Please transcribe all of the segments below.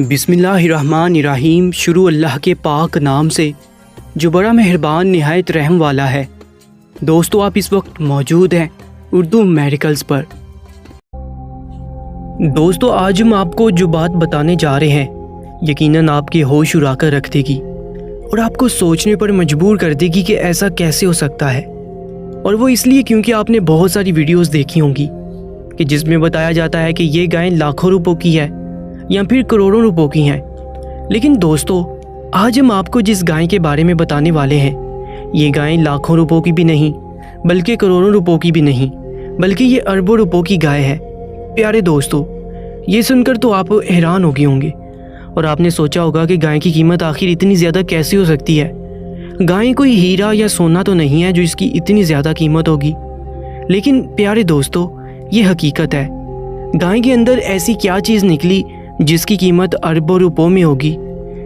बिस्मिल्लाहिर्रहमानिर्रहीम। शुरू अल्लाह के पाक नाम से जो बड़ा मेहरबान निहायत रहम वाला है। दोस्तों, आप इस वक्त मौजूद हैं उर्दू मेडिकल्स पर। दोस्तों, आज हम आपको जो बात बताने जा रहे हैं यकीनन आपके होश उड़ा कर रख देगी और आपको सोचने पर मजबूर कर देगी कि ऐसा कैसे हो सकता है। और वो इसलिए क्योंकि आपने बहुत सारी वीडियोस देखी होंगी कि जिसमें बताया जाता है कि ये गाय लाखों रुपयों की है या फिर करोड़ों रुपयों की हैं। लेकिन दोस्तों, आज हम आपको जिस गाय के बारे में बताने वाले हैं ये गाय लाखों रुपयों की भी नहीं, बल्कि करोड़ों रुपयों की भी नहीं, बल्कि ये अरबों रुपयों की गाय है। प्यारे दोस्तों, ये सुनकर तो आप हैरान हो गए होंगे और आपने सोचा होगा कि गाय की कीमत आखिर इतनी ज़्यादा कैसे हो सकती है। गाय कोई हीरा या सोना तो नहीं है जो इसकी इतनी ज़्यादा कीमत होगी। लेकिन प्यारे दोस्तों, ये हकीकत है। गाय के अंदर ऐसी क्या चीज़ निकली जिसकी कीमत अरबों रुपयों में होगी।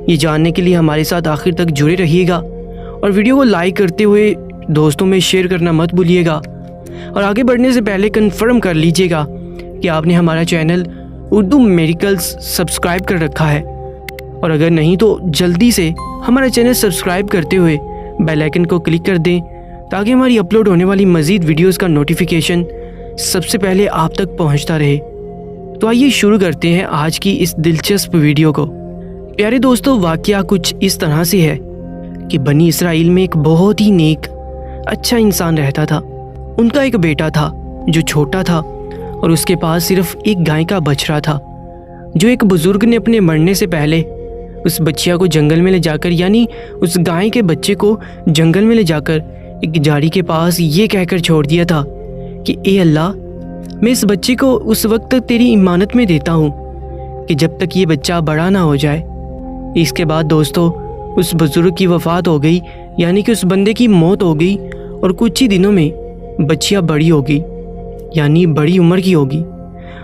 ये जानने के लिए हमारे साथ आखिर तक जुड़े रहिएगा और वीडियो को लाइक करते हुए दोस्तों में शेयर करना मत भूलिएगा। और आगे बढ़ने से पहले कंफर्म कर लीजिएगा कि आपने हमारा चैनल उर्दू मेडिकल्स सब्सक्राइब कर रखा है, और अगर नहीं तो जल्दी से हमारा चैनल सब्सक्राइब करते हुए बेल आइकन को क्लिक कर दें ताकि हमारी अपलोड होने वाली मज़ीद वीडियोज़ का नोटिफिकेशन सबसे पहले आप तक पहुंचता रहे। तो आइए शुरू करते हैं आज की इस दिलचस्प वीडियो को। प्यारे दोस्तों, वाकया कुछ इस तरह से है कि बनी इसराइल में एक बहुत ही नेक अच्छा इंसान रहता था। उनका एक बेटा था जो छोटा था और उसके पास सिर्फ एक गाय का बछड़ा था, जो एक बुज़ुर्ग ने अपने मरने से पहले उस बच्चिया को जंगल में ले जाकर, यानी उस गाय के बच्चे को जंगल में ले जाकर एक झाड़ी के पास ये कहकर छोड़ दिया था कि ए अल्लाह, मैं इस बच्चे को उस वक्त तक तेरी इमानत में देता हूँ कि जब तक ये बच्चा बड़ा ना हो जाए। इसके बाद दोस्तों, उस बुज़ुर्ग की वफ़ात हो गई, यानी कि उस बंदे की मौत हो गई और कुछ ही दिनों में बच्चिया बड़ी हो गई, यानी बड़ी उम्र की होगी।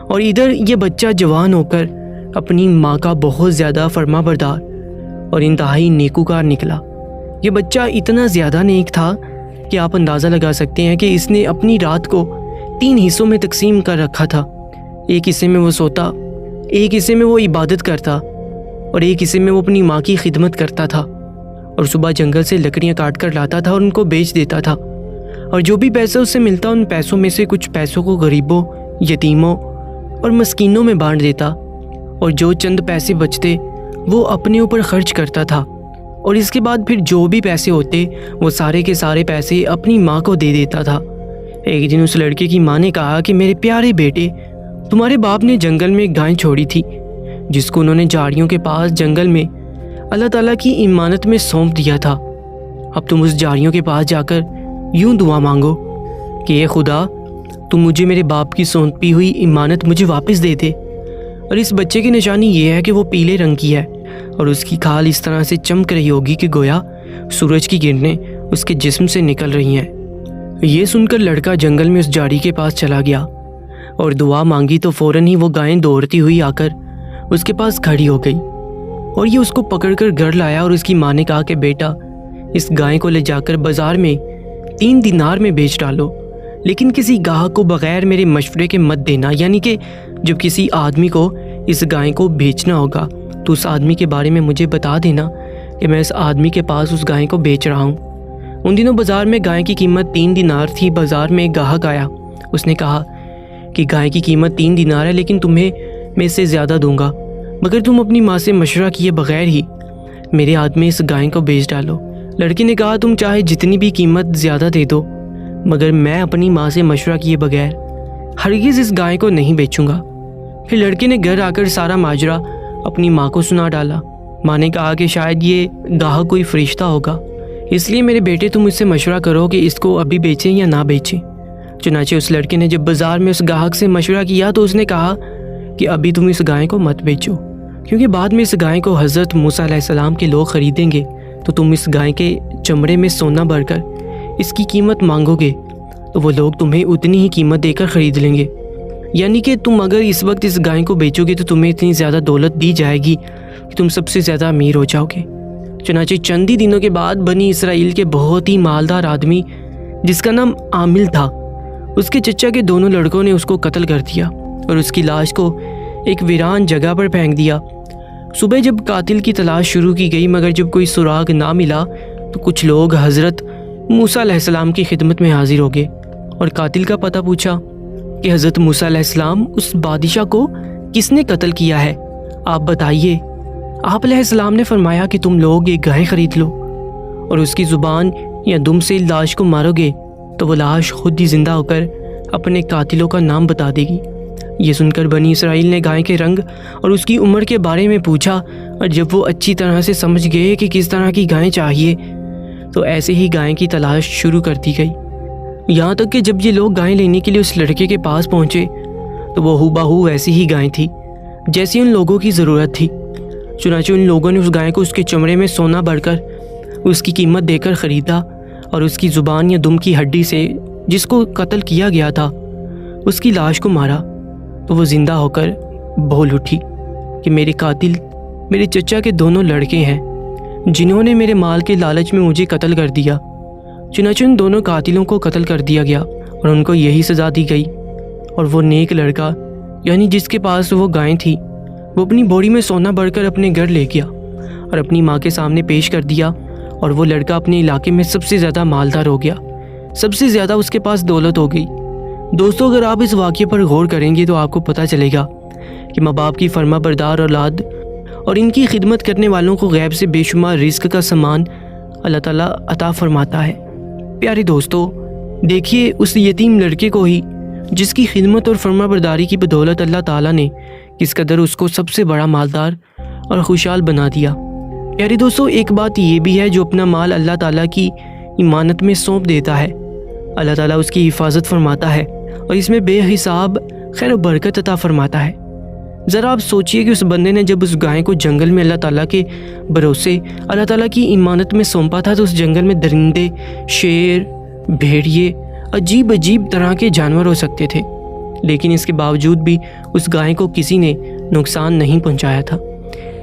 और इधर ये बच्चा जवान होकर अपनी माँ का बहुत ज़्यादा फरमाबरदार और इंतहाई नेकूकार निकला। ये बच्चा इतना ज़्यादा नेक था कि आप अंदाज़ा लगा सकते हैं कि इसने अपनी रात को 3 हिस्सों में तकसीम कर रखा था। एक हिस्से में वो सोता, एक हिस्से में वो इबादत करता और एक हिस्से में वो अपनी माँ की खिदमत करता था। और सुबह जंगल से लकड़ियाँ काट कर लाता था और उनको बेच देता था। और जो भी पैसा उससे मिलता उन पैसों में से कुछ पैसों को गरीबों, यतीमों और मस्कीनों में बांट देता, और जो चंद पैसे बचते वो अपने ऊपर खर्च करता था। और इसके बाद फिर जो भी पैसे होते वो सारे के सारे पैसे अपनी माँ को दे देता था। एक दिन उस लड़के की माँ ने कहा कि मेरे प्यारे बेटे, तुम्हारे बाप ने जंगल में एक गाय छोड़ी थी जिसको उन्होंने झाड़ियों के पास जंगल में अल्लाह ताला की इमानत में सौंप दिया था। अब तुम उस झाड़ियों के पास जाकर यूं दुआ मांगो कि ए खुदा, तुम मुझे मेरे बाप की सौंपी हुई इमानत मुझे वापस दे दे। और इस बच्चे की निशानी ये है कि वो पीले रंग की है और उसकी खाल इस तरह से चमक रही होगी कि गोया सूरज की किरणें उसके जिस्म से निकल रही हैं। ये सुनकर लड़का जंगल में उस झाड़ी के पास चला गया और दुआ मांगी तो फ़ौरन ही वो गाय दौड़ती हुई आकर उसके पास खड़ी हो गई और ये उसको पकड़कर घर लाया। और उसकी माँ ने कहा कि बेटा, इस गाय को ले जाकर बाज़ार में 3 दिनार में बेच डालो, लेकिन किसी गाहक को बग़ैर मेरे मशवरे के मत देना। यानी कि जब किसी आदमी को इस गाय को बेचना होगा तो उस आदमी के बारे में मुझे बता देना कि मैं इस आदमी के पास उस गाय को बेच रहा हूँ। उन दिनों बाज़ार में गाय की कीमत 3 दिनार थी। बाज़ार में एक गाहक आया, उसने कहा कि गाय की कीमत 3 दिनार है, लेकिन तुम्हें मैं इससे ज़्यादा दूंगा मगर तुम अपनी माँ से मशवरा किए बगैर ही मेरे हाथ में इस गाय को बेच डालो। लड़के ने कहा, तुम चाहे जितनी भी कीमत ज़्यादा दे दो, मगर मैं अपनी माँ से मशवरा किए बगैर हरगिज़ इस गाय को नहीं बेचूंगा। फिर लड़के ने घर आकर सारा माजरा अपनी माँ को सुना डाला। माँ ने कहा कि शायद ये गाहक कोई फरिश्ता होगा, इसलिए मेरे बेटे तुम मुझसे मशवरा करो कि इसको अभी बेचें या ना बेचें। चुनांचे उस लड़के ने जब बाज़ार में उस गाहक से मशवरा किया तो उसने कहा कि अभी तुम इस गाय को मत बेचो, क्योंकि बाद में इस गाय को हज़रत मूसा अलैहिस्सलाम के लोग ख़रीदेंगे तो तुम इस गाय के चमड़े में सोना भरकर इसकी कीमत मांगोगे तो वो लोग तुम्हें उतनी ही कीमत देकर ख़रीद लेंगे। यानी कि तुम अगर इस वक्त इस गाय को बेचोगे तो तुम्हें इतनी ज़्यादा दौलत दी जाएगी कि तुम सबसे ज़्यादा अमीर हो जाओगे। चुनांचे चंद ही दिनों के बाद बनी इसराइल के बहुत ही मालदार आदमी जिसका नाम आमिल था, उसके चचा के दोनों लड़कों ने उसको कत्ल कर दिया और उसकी लाश को एक वीरान जगह पर फेंक दिया। صبح جب قاتل کی تلاش شروع کی گئی مگر جب کوئی سراغ نہ ملا تو کچھ لوگ حضرت موسیٰ علیہ السلام کی خدمت میں حاضر ہو گئے اور قاتل کا پتہ پوچھا کہ حضرت موسیٰ علیہ السلام اس بادشاہ کو کس نے قتل کیا ہے، آپ بتائیے۔ آپ علیہ السلام نے فرمایا کہ تم لوگ ایک گائے خرید لو اور اس کی زبان یا دم سے لاش کو مارو گے تو وہ لاش خود ہی زندہ ہو کر اپنے قاتلوں کا نام بتا دے گی۔ یہ سن کر بنی اسرائیل نے گائے کے رنگ اور اس کی عمر کے بارے میں پوچھا، اور جب وہ اچھی طرح سے سمجھ گئے کہ کس طرح کی گائیں چاہیے تو ایسے ہی گائیں کی تلاش شروع کر دی گئی، یہاں تک کہ جب یہ لوگ گائیں لینے کے لیے اس لڑکے کے پاس پہنچے تو وہ ہو بہو ویسی ہی گائیں تھی جیسی ان لوگوں کی ضرورت تھی۔ چنانچہ ان لوگوں نے اس گائے کو اس کے چمڑے میں سونا بڑھ کر اس کی قیمت دے کر خریدا اور اس کی زبان یا دم کی ہڈی سے جس کو قتل کیا گیا تھا اس کی لاش کو مارا تو وہ زندہ ہو کر بول اٹھی کہ میرے قاتل میرے چچا کے دونوں لڑکے ہیں جنہوں نے میرے مال کے لالچ میں مجھے قتل کر دیا۔ چنانچہ ان دونوں قاتلوں کو قتل کر دیا گیا اور ان کو یہی سزا دی گئی، اور وہ نیک لڑکا یعنی جس کے پاس وہ گائیں تھی وہ اپنی بوری میں سونا بڑھ کر اپنے گھر لے گیا اور اپنی ماں کے سامنے پیش کر دیا، اور وہ لڑکا اپنے علاقے میں سب سے زیادہ مالدار ہو گیا، سب سے زیادہ اس کے پاس دولت ہو گئی۔ دوستو، اگر آپ اس واقعے پر غور کریں گے تو آپ کو پتہ چلے گا کہ ماں باپ کی فرما بردار اولاد اور ان کی خدمت کرنے والوں کو غیب سے بے شمار رزق کا سامان اللہ تعالیٰ عطا فرماتا ہے۔ پیارے دوستو، دیکھیے اس یتیم لڑکے کو ہی جس کی خدمت اور فرما برداری کی بدولت اللہ تعالیٰ نے کس قدر اس کو سب سے بڑا مالدار اور خوشحال بنا دیا۔ پیارے دوستو، ایک بات یہ بھی ہے، جو اپنا مال اللہ تعالیٰ کی امانت میں سونپ دیتا ہے اللہ تعالیٰ اس کی حفاظت فرماتا ہے اور اس میں بے حساب خیر و برکت عطا فرماتا ہے۔ ذرا آپ سوچئے کہ اس بندے نے جب اس گائے کو جنگل میں اللہ تعالیٰ کے بھروسے اللہ تعالیٰ کی امانت میں سونپا تھا تو اس جنگل میں درندے، شیر، بھیڑیے، عجیب طرح کے جانور ہو سکتے تھے، لیکن اس کے باوجود بھی اس گائے کو کسی نے نقصان نہیں پہنچایا تھا،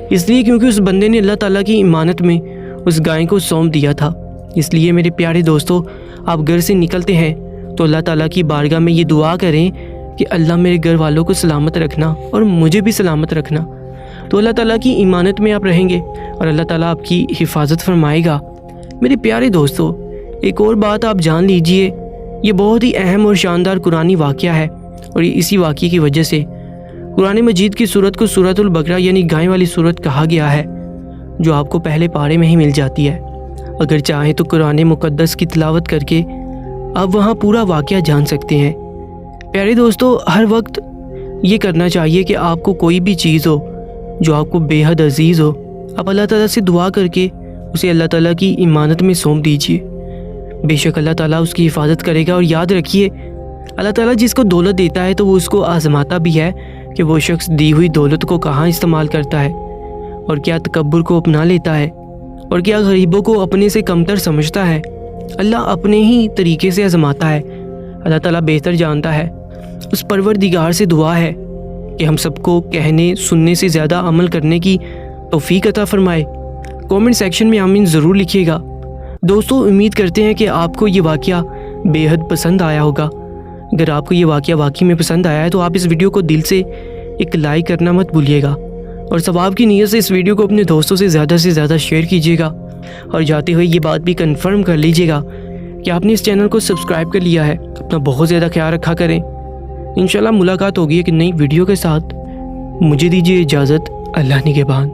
اس لیے کیونکہ اس بندے نے اللہ تعالیٰ کی امانت میں اس گائے کو سونپ دیا تھا۔ اس لیے میرے پیارے دوستو، آپ گھر سے نکلتے ہیں تو اللہ تعالیٰ کی بارگاہ میں یہ دعا کریں کہ اللہ میرے گھر والوں کو سلامت رکھنا اور مجھے بھی سلامت رکھنا، تو اللہ تعالیٰ کی امانت میں آپ رہیں گے اور اللہ تعالیٰ آپ کی حفاظت فرمائے گا۔ میرے پیارے دوستو، ایک اور بات آپ جان لیجئے، یہ بہت ہی اہم اور شاندار قرآنی واقعہ ہے، اور اسی واقعے کی وجہ سے قرآن مجید کی سورت کو سورۃ البقرہ یعنی گائے والی سورت کہا گیا ہے، جو آپ کو پہلے پارے میں ہی مل جاتی ہے۔ اگر چاہیں تو قرآن مقدس کی تلاوت کر کے آپ وہاں پورا واقعہ جان سکتے ہیں۔ پیارے دوستو، ہر وقت یہ کرنا چاہیے کہ آپ کو کوئی بھی چیز ہو جو آپ کو بے حد عزیز ہو، آپ اللہ تعالیٰ سے دعا کر کے اسے اللہ تعالیٰ کی امانت میں سونپ دیجیے، بے شک اللہ تعالیٰ اس کی حفاظت کرے گا۔ اور یاد رکھیے، اللہ تعالیٰ جس کو دولت دیتا ہے تو وہ اس کو آزماتا بھی ہے کہ وہ شخص دی ہوئی دولت کو کہاں استعمال کرتا ہے، اور کیا تکبر کو اپنا لیتا ہے، اور کیا غریبوں کو اپنے سے کمتر سمجھتا ہے۔ اللہ اپنے ہی طریقے سے آزماتا ہے، اللہ تعالیٰ بہتر جانتا ہے۔ اس پروردگار سے دعا ہے کہ ہم سب کو کہنے سننے سے زیادہ عمل کرنے کی توفیق عطا فرمائے۔ کومنٹ سیکشن میں آمین ضرور لکھیے گا۔ دوستو، امید کرتے ہیں کہ آپ کو یہ واقعہ بے حد پسند آیا ہوگا۔ اگر آپ کو یہ واقعہ واقعی میں پسند آیا ہے تو آپ اس ویڈیو کو دل سے ایک لائک کرنا مت بھولیے گا، اور ثواب کی نیت سے اس ویڈیو کو اپنے دوستوں سے زیادہ شیئر کیجیے گا، اور جاتے ہوئے یہ بات بھی کنفرم کر لیجیے گا کہ آپ نے اس چینل کو سبسکرائب کر لیا ہے۔ اپنا بہت زیادہ خیال رکھا کریں۔ انشاءاللہ ملاقات ہوگی ایک نئی ویڈیو کے ساتھ۔ مجھے دیجیے اجازت، اللہ نگہبان۔